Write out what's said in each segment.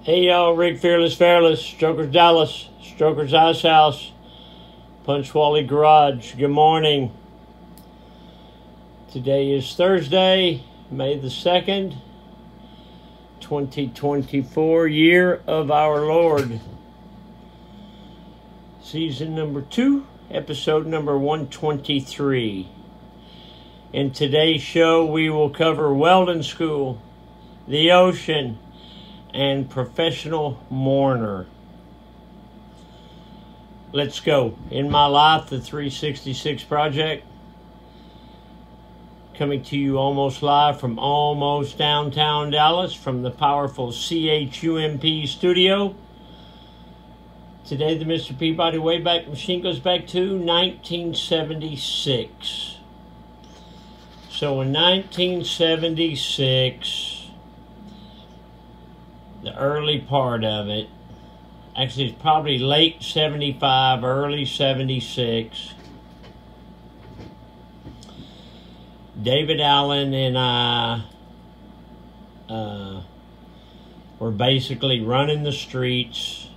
Hey y'all, Rick Fearless, Strokers Dallas, Strokers Ice House, Punch Wally Garage. Good morning. Today is Thursday, May the 2nd, 2024, year of our Lord. Season number 2, episode number 123. In today's show, we will cover welding school, the ocean, and professional mourner. Let's go. In my life, the 366 project, coming to you almost live from almost downtown Dallas from the powerful CHUMP studio. Today, the Mr. Peabody Wayback Machine goes back to 1976. So in 1976, the early part of it, actually it's probably late 75, early 76, David Allen and I were basically running the streets.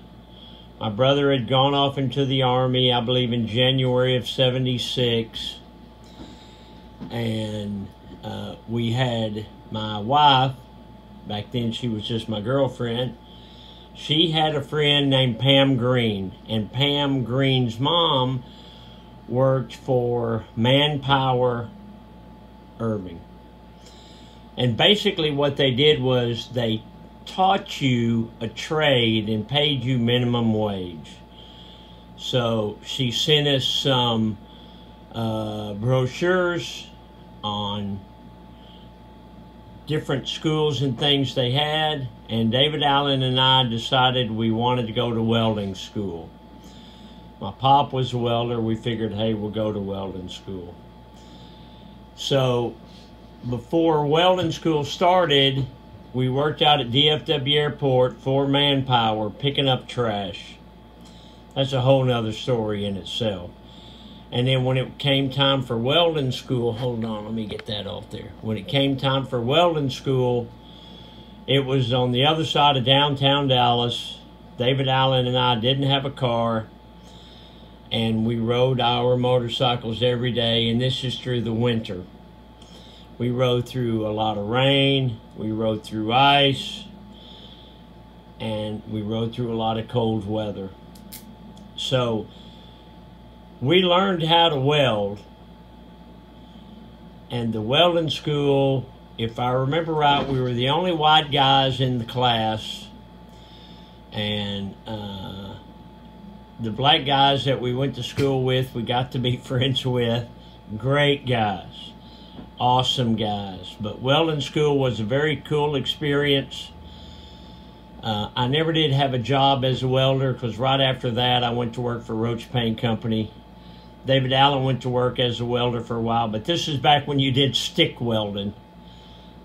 My brother had gone off into the Army, I believe in January of 76, and we had my wife. Back then, she was just my girlfriend. She had a friend named Pam Green, and Pam Green's mom worked for Manpower Irving. And basically what they did was they taught you a trade and paid you minimum wage. So she sent us some brochures on different schools and things they had, and David Allen and I decided we wanted to go to welding school. My pop was a welder. We figured, hey, we'll go to welding school. So before welding school started, we worked out at DFW Airport for Manpower picking up trash. That's a whole nother story in itself. And then when it came time for welding school, hold on, let me get that off there. When it came time for welding school, it was on the other side of downtown Dallas. David Allen and I didn't have a car, and we rode our motorcycles every day, and this is through the winter. We rode through a lot of rain, we rode through ice, and we rode through a lot of cold weather. So we learned how to weld, and the welding school, if I remember right, we were the only white guys in the class, and the black guys that we went to school with, we got to be friends with. Great guys, awesome guys. But welding school was a very cool experience. I never did have a job as a welder, because right after that I went to work for Roach Paint Company. David Allen went to work as a welder for a while, but this is back when you did stick welding.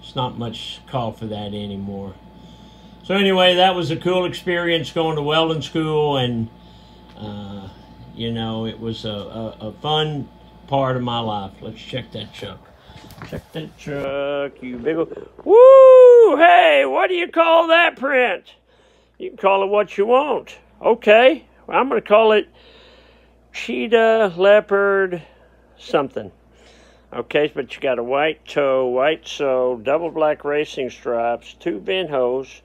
It's not much call for that anymore. So anyway, that was a cool experience going to welding school, and you know, it was a fun part of my life. Let's check that truck. Check that truck, you big old... Woo! Hey, what do you call that print? You can call it what you want. Okay, well, I'm going to call it cheetah, leopard, something. Okay, but you got a white toe, white sole, double black racing stripes, 2 vent hose.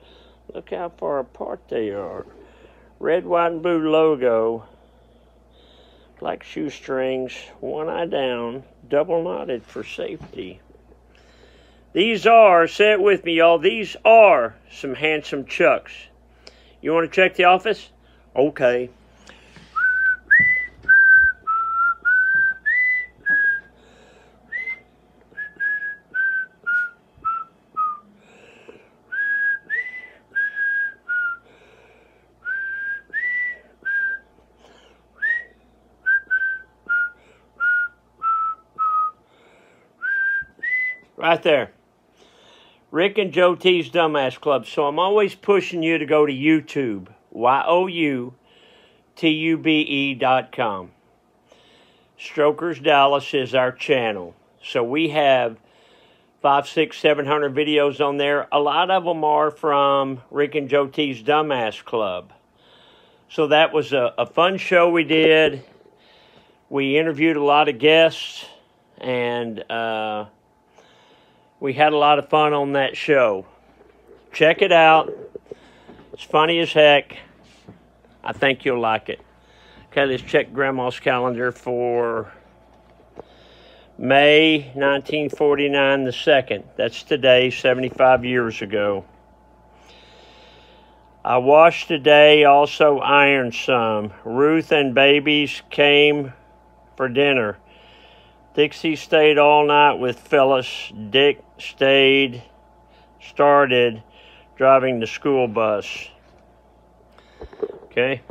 Look how far apart they are. Red, white, and blue logo. Black shoestrings, 1 eye down, double knotted for safety. These are, say it with me, y'all, these are some handsome chucks. You want to check the office? Okay. Right there. Rick and Joe T's Dumbass Club. So I'm always pushing you to go to YouTube. YOUTUBE.com. Strokers Dallas is our channel. So we have 500, 600, 700 videos on there. A lot of them are from Rick and Joe T's Dumbass Club. So that was a fun show we did. We interviewed a lot of guests, and we had a lot of fun on that show. Check it out. It's funny as heck. I think you'll like it. Okay, let's check Grandma's calendar for May 1949, the 2nd. That's today, 75 years ago. I washed today, also ironed some. Ruth and babies came for dinner. Dixie stayed all night with Phyllis. Dick started driving the school bus. Okay.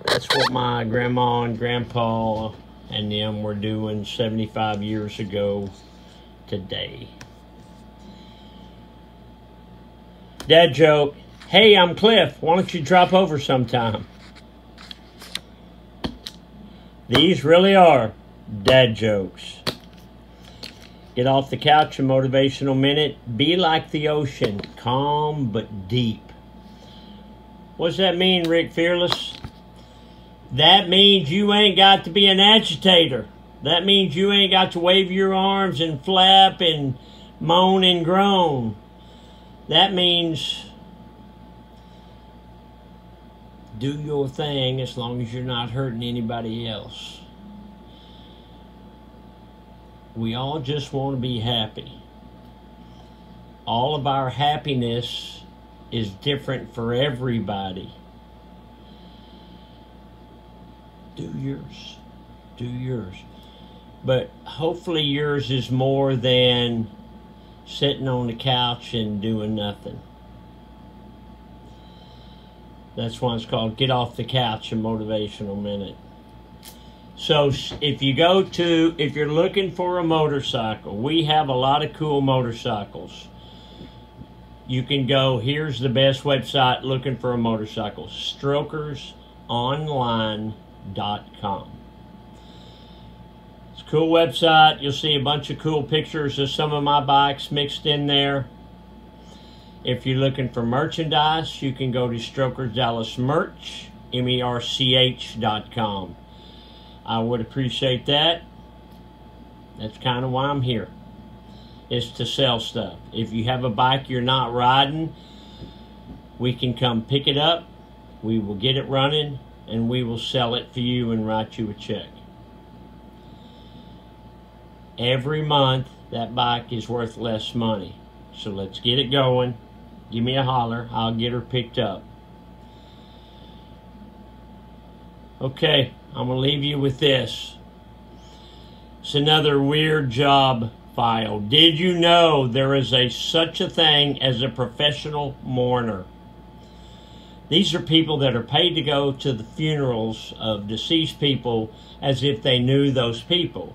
That's what my grandma and grandpa and them were doing 75 years ago today. Dad joke. Hey, I'm Cliff. Why don't you drop over sometime? These really are dad jokes. Get off the couch, a motivational minute. Be like the ocean, calm but deep. What's that mean, Rick Fearless? That means you ain't got to be an agitator. That means you ain't got to wave your arms and flap and moan and groan. That means do your thing as long as you're not hurting anybody else. We all just want to be happy. All of our happiness is different for everybody. Do yours. Do yours. But hopefully yours is more than sitting on the couch and doing nothing. That's why it's called Get Off the Couch, a motivational minute. So if you're looking for a motorcycle, we have a lot of cool motorcycles. You can go, here's the best website looking for a motorcycle, strokersonline.com. It's a cool website. You'll see a bunch of cool pictures of some of my bikes mixed in there. If you're looking for merchandise, you can go to Strokers Dallas Merch, MERCH.com. I would appreciate that. That's kind of why I'm here, is to sell stuff. If you have a bike you're not riding, we can come pick it up. We will get it running, and we will sell it for you and write you a check. Every month, that bike is worth less money. So let's get it going. Give me a holler. I'll get her picked up. Okay, I'm going to leave you with this. It's another weird job file. Did you know there is such a thing as a professional mourner? These are people that are paid to go to the funerals of deceased people as if they knew those people.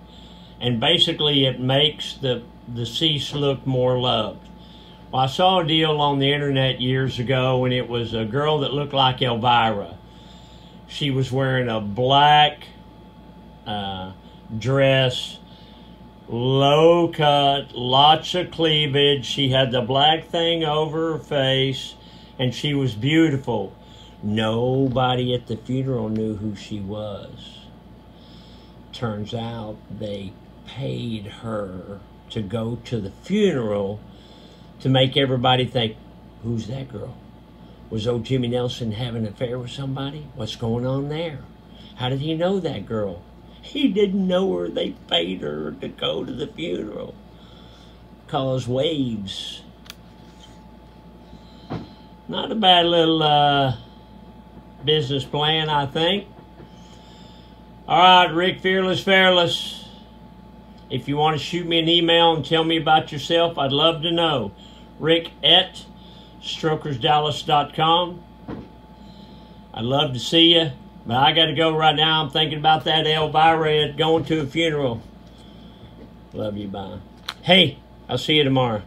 And basically it makes the deceased look more loved. Well, I saw a deal on the internet years ago, and it was a girl that looked like Elvira. She was wearing a black dress, low cut, lots of cleavage. She had the black thing over her face, and she was beautiful. Nobody at the funeral knew who she was. Turns out they paid her to go to the funeral to make everybody think, who's that girl? Was old Jimmy Nelson having an affair with somebody? What's going on there? How did he know that girl? He didn't know her. They paid her to go to the funeral. Cause waves. Not a bad little business plan, I think. All right, Rick Fearless. If you want to shoot me an email and tell me about yourself, I'd love to know. Rick@strokersdallas.com. I'd love to see you, but I got to go right now. I'm thinking about that Elvira going to a funeral. Love you, bye. Hey, I'll see you tomorrow.